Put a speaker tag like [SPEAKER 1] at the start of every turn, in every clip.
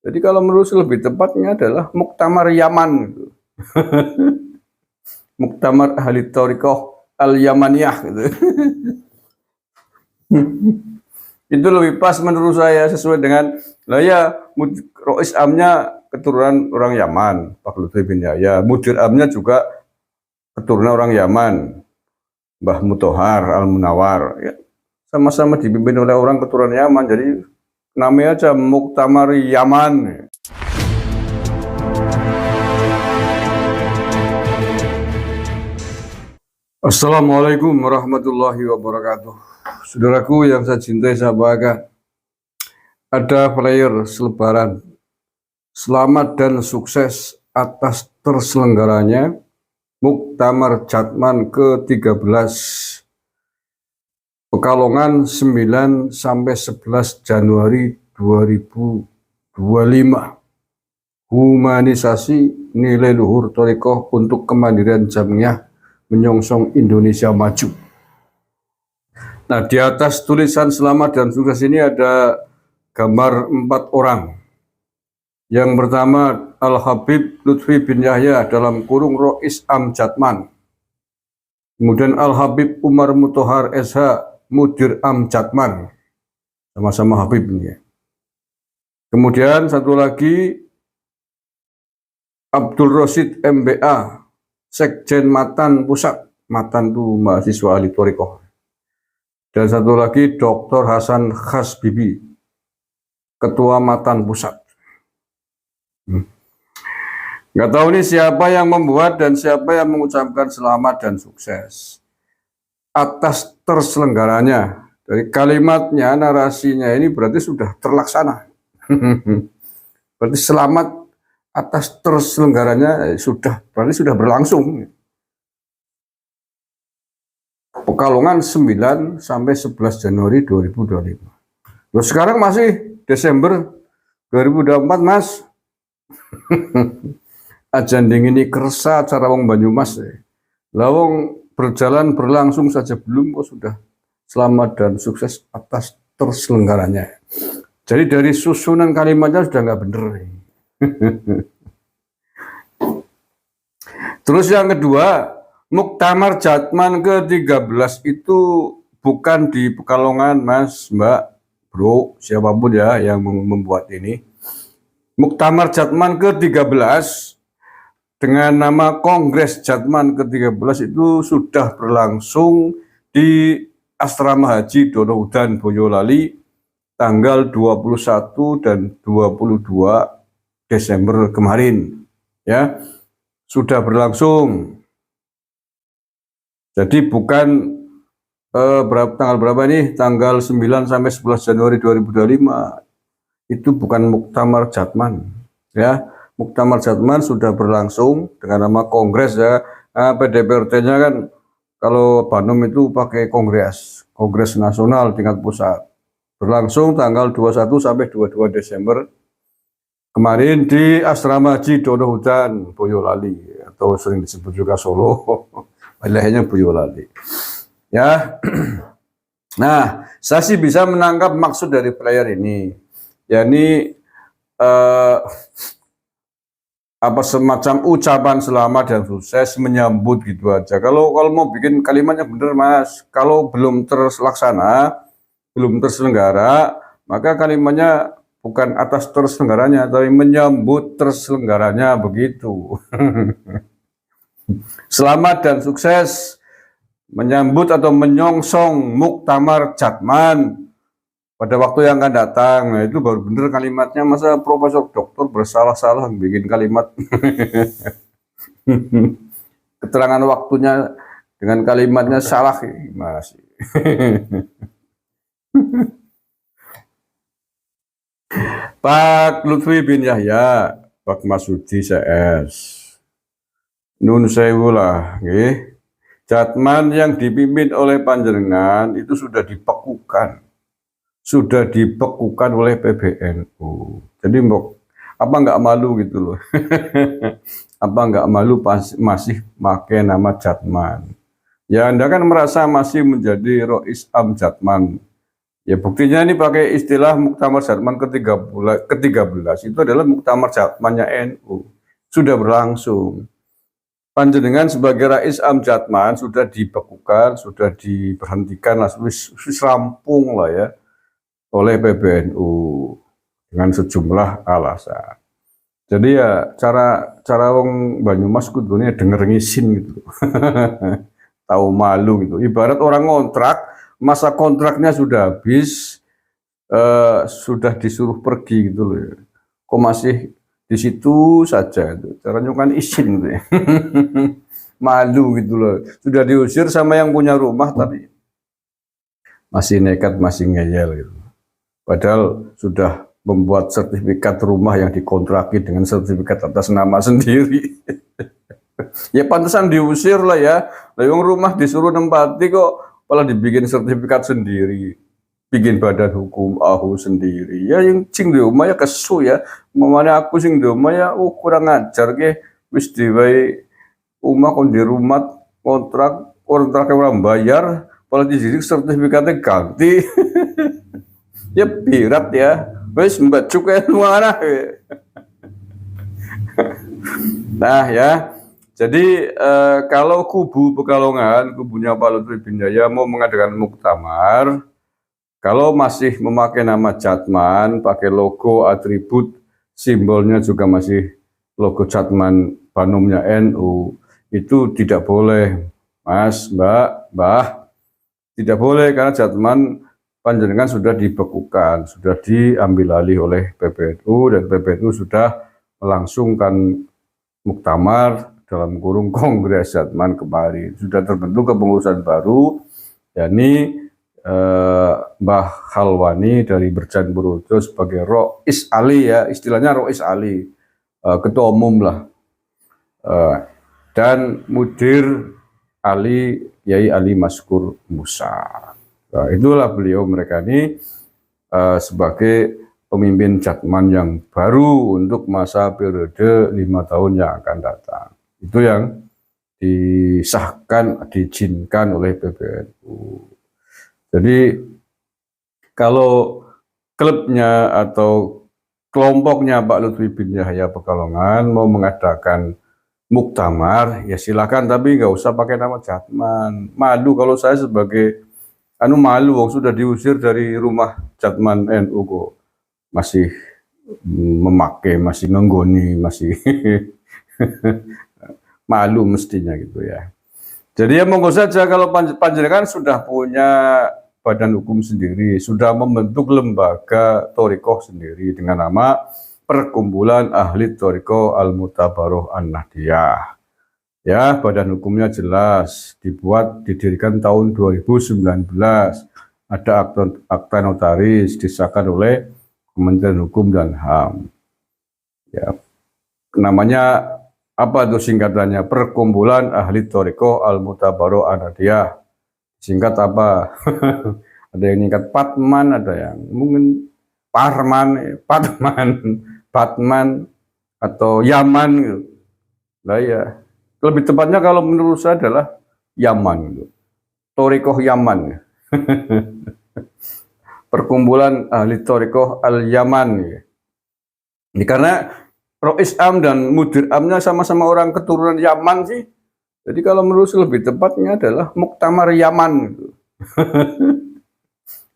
[SPEAKER 1] Jadi kalau menurut saya lebih tepatnya adalah Muktamar Yaman gitu. Muktamar Ahli Thariqah Al-Yamaniyah gitu. Itu lebih pas menurut saya, sesuai dengan lah ya, Rois Amnya keturunan orang Yaman, Pak Lutfi bin Yahya. Mudir Amnya juga keturunan orang Yaman, Mbah Mutohar Al-Munawar. Ya, sama-sama dipimpin oleh orang keturunan Yaman, jadi namanya aja Muktamar Yaman. Assalamualaikum warahmatullahi wabarakatuh. Saudaraku yang saya cintai, saya banggakan, ada flyer selebaran selamat dan sukses atas terselenggaranya Muktamar Jatman ke-13 Pekalongan 9 sampai 11 Januari 2025. Humanisasi nilai luhur thariqah untuk kemandirian jamiah menyongsong Indonesia maju. Nah, di atas tulisan selamat dan sukses ini ada gambar 4 orang. Yang pertama Al-Habib Lutfi bin Yahya dalam kurung Rois Am Jatman. Kemudian Al-Habib Umar Mutohar SH Mudir Am Jatman. Sama-sama Habib ini. Kemudian satu lagi Abdul Rosid MBA Sekjen Matan Pusat. Matan itu mahasiswa ahli thariqah. Dan satu lagi Dr. Hasan Khasbibi, Ketua Matan Pusat. Nggak tahu nih siapa yang membuat dan siapa yang mengucapkan selamat dan sukses atas terselenggaranya. Dari kalimatnya, narasinya ini berarti sudah terlaksana. Berarti selamat atas terselenggaranya berarti sudah berlangsung. Pekalongan 9 sampai 11 Januari 2025. Loh, sekarang masih Desember 2024, Mas. Ajan dingin ini kersa cara wong Banyumas. Lawong berlangsung saja belum kok sudah selamat dan sukses atas terselenggaranya. Jadi dari susunan kalimatnya sudah nggak bener. Terus yang kedua, Muktamar Jatman ke-13 itu bukan di Pekalongan, Mas, Mbak, Bro, siapapun ya yang membuat ini. Muktamar Jatman ke-13 dengan nama Kongres Jatman ke-13 itu sudah berlangsung di Asrama Haji Donohudan Boyolali tanggal 21 dan 22 Desember kemarin, ya, sudah berlangsung. Jadi bukan tanggal berapa nih, tanggal 9 sampai 11 Januari 2025, itu bukan Muktamar Jatman, ya. Muktamar Jatman sudah berlangsung dengan nama Kongres, ya. PDPRT-nya kan kalau Banum itu pakai Kongres Nasional tingkat pusat. Berlangsung tanggal 21 sampai 22 Desember kemarin di Asrama Haji Donohudan Boyolali, atau sering disebut juga Solo, wilayahnya Boyolali. Ya, nah, saya sih bisa menangkap maksud dari flyer ini, yakni semacam ucapan selamat dan sukses menyambut gitu aja. Kalau mau bikin kalimatnya bener, Mas, kalau belum terlaksana, belum terselenggara, maka kalimatnya bukan atas terselenggaranya, tapi menyambut terselenggaranya, begitu. Selamat dan sukses menyambut atau menyongsong Muktamar Jatman pada waktu yang akan datang. Nah, itu baru bener kalimatnya. Masa profesor doktor bersalah-salah bikin kalimat. Keterangan waktunya dengan kalimatnya salah, masih. Pak Lutfi bin Yahya, Pak Masudi CS, Nun sewu lah, Jatman yang dipimpin oleh panjenengan itu sudah dibekukan oleh PBNU. Jadi apa nggak malu gitu loh? Apa nggak malu masih pakai nama Jatman? Ya, Anda kan merasa masih menjadi Rois Am Jatman, Ya buktinya ini pakai istilah Muktamar Jatman ke-13 itu adalah Muktamar Jatmannya NU. Sudah berlangsung. Panjenengan sebagai Rais Am Jatman sudah dibekukan, sudah diberhentikan, wis rampung lah ya oleh PBNU dengan sejumlah alasan. Jadi ya cara wong Banyumas kudune denger ngisin gitu. Tahu malu gitu. Ibarat orang kontrak, masa kontraknya sudah habis, sudah disuruh pergi gitu loh. Kok masih di situ saja itu. Caranya kan izin gitu ya. Malu gitu loh. Sudah diusir sama yang punya rumah tapi masih nekat, masih ngeyel gitu. Padahal sudah membuat sertifikat rumah yang dikontraki dengan sertifikat atas nama sendiri. Ya pantesan diusir lah ya. Yang rumah disuruh nempati kok malah dibikin sertifikat sendiri. Bikin badan hukum AHU sendiri. Ya yang cing di rumah ya kesu ya. Mamanya aku sing di rumah ya kurang ajar ke. Wis diwai rumah kon di rumah kontrak orang bayar. Malah di sertifikatnya ganti. Ya pirat ya. Wis mbak cukai luar. Nah ya. Jadi kalau kubu Pekalongan, kubunya Pak Lutfi bin Jaya mau mengadakan muktamar, kalau masih memakai nama Jatman, pakai logo, atribut, simbolnya juga masih logo Jatman Banumnya NU, itu tidak boleh, Mas, Mbah, tidak boleh karena Jatman panjenengan sudah dibekukan, sudah diambil alih oleh PBNU dan PBNU sudah melangsungkan muktamar dalam kurung Kongres Jatman kemarin. Sudah terbentuk kepengurusan baru, yakni Mbah Khalwani dari Berjan Burujo sebagai Rois Ali ya, istilahnya Rois Ali, ketua umum lah. Dan Mudir Ali, Yai Ali Maskur Musa. Nah, itulah beliau mereka ini sebagai pemimpin Jatman yang baru untuk masa periode 5 tahun yang akan datang. Itu yang disahkan, diizinkan oleh PBNU. Jadi kalau klubnya atau kelompoknya Pak Lutfi bin Yahya Pekalongan mau mengadakan muktamar, ya silakan tapi nggak usah pakai nama Jatman. Malu kalau saya sebagai malu, sudah diusir dari rumah Jatman NU kok masih memakai, masih nenggoni, masih malu mestinya gitu ya. Jadi ya monggo saja kalau panjenengan sudah punya badan hukum sendiri, sudah membentuk lembaga Thorikoh sendiri dengan nama Perkumpulan Ahli Thorikoh Al-Mutabaroh An-Nahdiyah. Ya, badan hukumnya jelas, didirikan tahun 2019. Ada akta notaris disahkan oleh Kementerian Hukum dan HAM. Ya, namanya apa itu singkatannya? Perkumpulan Ahli Thorikoh Al-Mutabaroh An-Nahdiyah. Singkat apa? Ada yang singkat Patman, ada yang mungkin Patman atau Yaman gitu. Nah ya, lebih tepatnya kalau menurut saya adalah Yaman gitu. Thorikoh Yaman. Perkumpulan Ahli Thorikoh Al-Yaman gitu. Ini karena Rois Am dan Mudir Amnya sama-sama orang keturunan Yaman sih. Jadi kalau menurut saya lebih tepatnya adalah Muktamar Yaman gitu.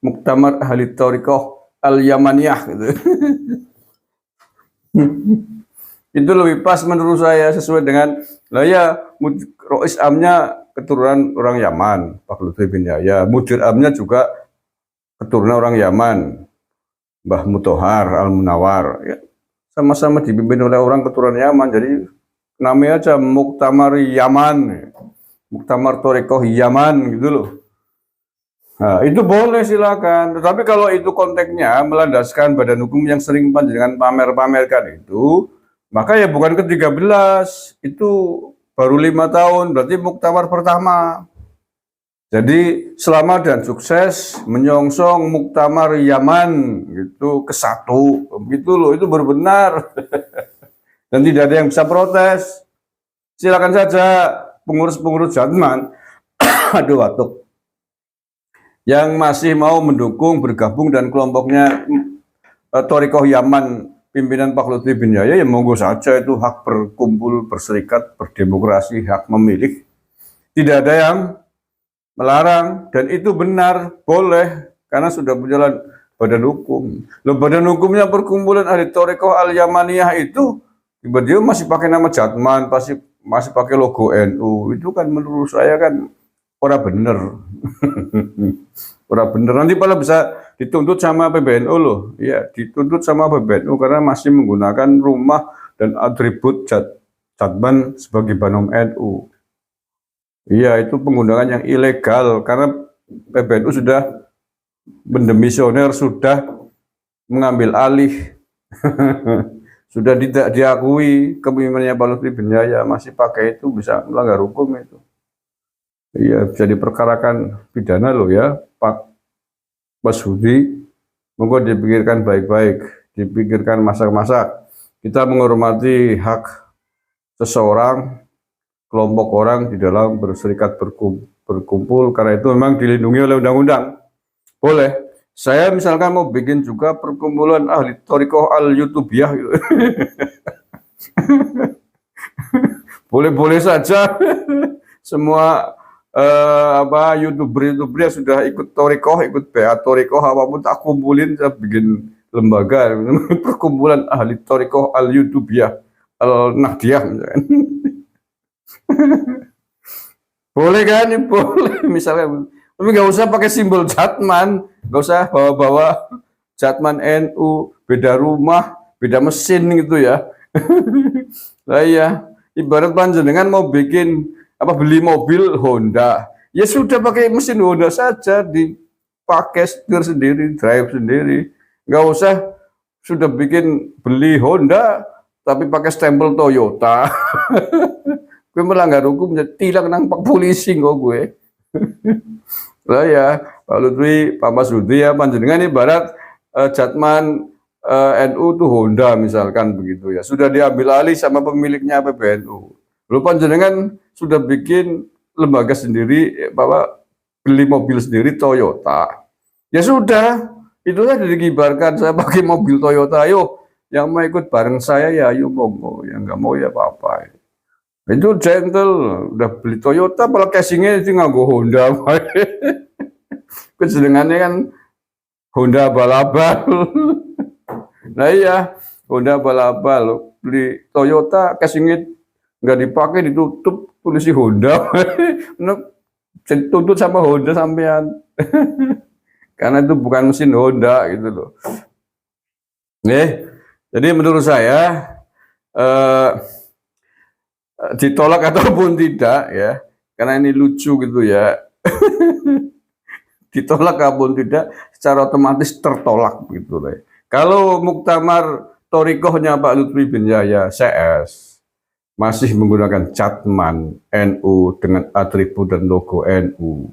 [SPEAKER 1] Muktamar Ahli Thorikoh Al-Yamaniyah gitu. Itu lebih pas menurut saya, sesuai dengan Rois Amnya keturunan orang Yaman, Pak Lutfi bin Yahya. Mudir Amnya juga keturunan orang Yaman, Mbah Mutohar Al-Munawar. Ya, sama-sama dipimpin oleh orang keturunan Yaman, jadi namanya aja Muktamar Yaman, Muktamar Thorikoh Yaman gitu loh. Nah, itu boleh silakan. Tetapi kalau itu konteksnya melandaskan badan hukum yang sering panjenengan pamer-pamerkan itu, maka ya bukan ke-13, itu baru 5 tahun, berarti muktamar pertama. Jadi selamat dan sukses menyongsong muktamar Yaman gitu ke-1, gitu loh, itu benar. Dan tidak ada yang bisa protes. Silakan saja pengurus-pengurus Jatman. Aduh, batuk. yang masih mau mendukung bergabung dan kelompoknya Thariqah Yaman pimpinan Pak Lutfi bin Yahya, ya monggo saja, itu hak berkumpul, berserikat, berdemokrasi, hak memilih. Tidak ada yang melarang dan itu benar, boleh, karena sudah berjalan badan hukum. Loh, badan hukumnya perkumpulan ahli Thariqah Al-Yamaniyah itu tiba-tiba masih pakai nama Jatman, masih pakai logo NU. Itu kan menurut saya kan ora bener. Ora bener. Nanti malah bisa dituntut sama PBNU loh. Ya, dituntut sama PBNU karena masih menggunakan rumah dan atribut Jatman sebagai banom NU. Iya, itu penggunaan yang ilegal karena PBNU sudah mendemisioner, sudah mengambil alih. Sudah tidak diakui kepemimpinannya Pak Lutfi bin Yahya, masih pakai itu bisa melanggar hukum itu. Iya, bisa diperkarakan pidana loh ya, Pak Masudi. Monggo dipikirkan baik-baik, dipikirkan masak-masak. Kita menghormati hak seseorang, kelompok orang di dalam berserikat berkumpul, karena itu memang dilindungi oleh undang-undang. Boleh. Saya misalkan mau bikin juga perkumpulan ahli Thariqah Al-Youtubiyah gitu. Boleh-boleh saja. Semua YouTuber yang sudah ikut Thariqah, ikut PA Thariqah, apapun tak kumpulin, saya bikin lembaga perkumpulan ahli Thariqah Al-Youtubiyah, Al-Nahdiyah misalkan. Boleh kan? Boleh misalnya. Tapi nggak usah pakai simbol Jatman, nggak usah bawa-bawa Jatman NU, beda rumah, beda mesin gitu ya. Nah iya, ibarat panjenengan mau bikin beli mobil Honda, ya sudah pakai mesin Honda saja, dipakai setir sendiri, drive sendiri, nggak usah sudah beli Honda tapi pakai stempel Toyota. Gue melanggar hukum, tilang nang pak polisi kok gue. Lah ya, Pak Lutfi, Pak Masudi ya, panjenengan ibarat Jatman NU tuh Honda misalkan begitu ya. Sudah diambil alih sama pemiliknya PBNU. Lalu panjenengan sudah bikin lembaga sendiri, beli mobil sendiri Toyota. Ya sudah, itulah dikibarkan, saya pakai mobil Toyota, ayo yang mau ikut bareng saya ya ayo monggo, yang nggak mau ya apa-apa. Itu gentle, udah beli Toyota, malah casingnya itu nganggo Honda. Kesenangannya kan Honda balabal. Nah iya, Honda balabal, beli Toyota, casingnya nggak dipakai, ditutup, polisi Honda. Tuntut sama Honda sampean. Karena itu bukan mesin Honda gitu loh. Jadi menurut saya ditolak ataupun tidak ya, karena ini lucu gitu ya. Ditolak ataupun tidak secara otomatis tertolak gitu deh. Kalau muktamar Thariqahnya Pak Lutfi bin Yahya CS masih menggunakan Jatman NU dengan atribut dan logo NU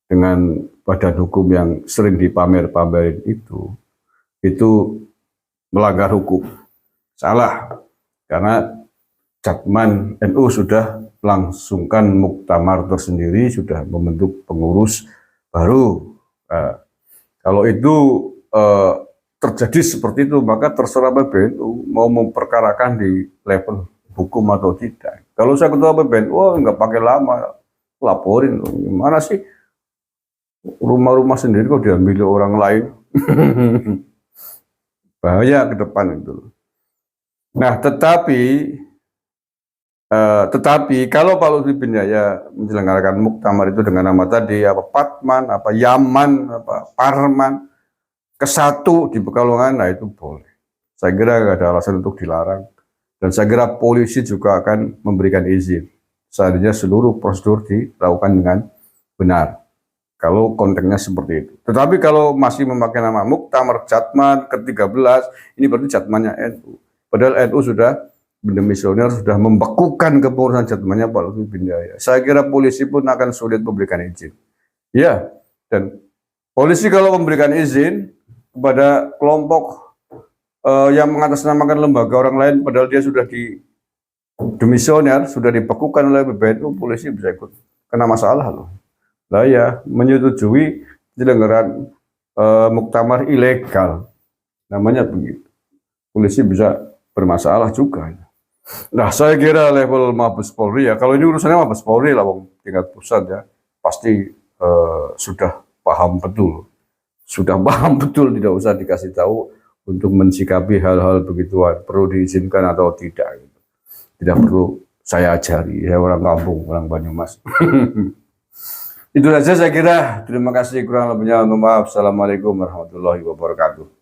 [SPEAKER 1] dengan badan hukum yang sering dipamer-pamerin itu melanggar hukum, salah, karena Jatman NU sudah melangsungkan muktamar tersendiri, sudah membentuk pengurus baru. Kalau itu terjadi seperti itu, maka terserah PBNU mau memperkarakan di level hukum atau tidak. Kalau saya ketua PBNU, nggak pakai lama, laporin. Gimana sih rumah-rumah sendiri kok diambil orang lain? Bahaya ke depan itu. Nah, tetapi kalau Pak Lutfi bin Yahya menyelenggarakan muktamar itu dengan nama tadi Patman, Yaman, Parman, Kesatu di Pekalongan, nah itu boleh. Saya kira nggak ada alasan untuk dilarang. Dan saya kira polisi juga akan memberikan izin. Seandainya seluruh prosedur dilakukan dengan benar. Kalau konteksnya seperti itu. Tetapi kalau masih memakai nama Muktamar Jatman ke-13, ini berarti Jatmannya NU. Padahal NU sudah demisioner, sudah membekukan kepengurusan Jatmannya Pak Lutfi bin Yahya. Saya kira polisi pun akan sulit memberikan izin. Ya, dan polisi kalau memberikan izin kepada kelompok yang mengatasnamakan lembaga orang lain, padahal dia sudah demisioner, sudah dibekukan oleh PBNU, polisi bisa ikut kena masalah loh. Lah ya, menyetujui penyelenggaraan muktamar ilegal, namanya begitu. Polisi bisa bermasalah juga. Nah, saya kira level Mabes Polri ya, kalau ini urusannya Mabes Polri lah, tingkat pusat ya, pasti sudah paham betul, tidak usah dikasih tahu untuk mensikapi hal-hal begituan, perlu diizinkan atau tidak. Tidak perlu saya ajari, saya orang kampung, orang Banyumas. Itu saja saya kira. Terima kasih, kurang lebihnya mohon maaf. Assalamualaikum warahmatullahi wabarakatuh.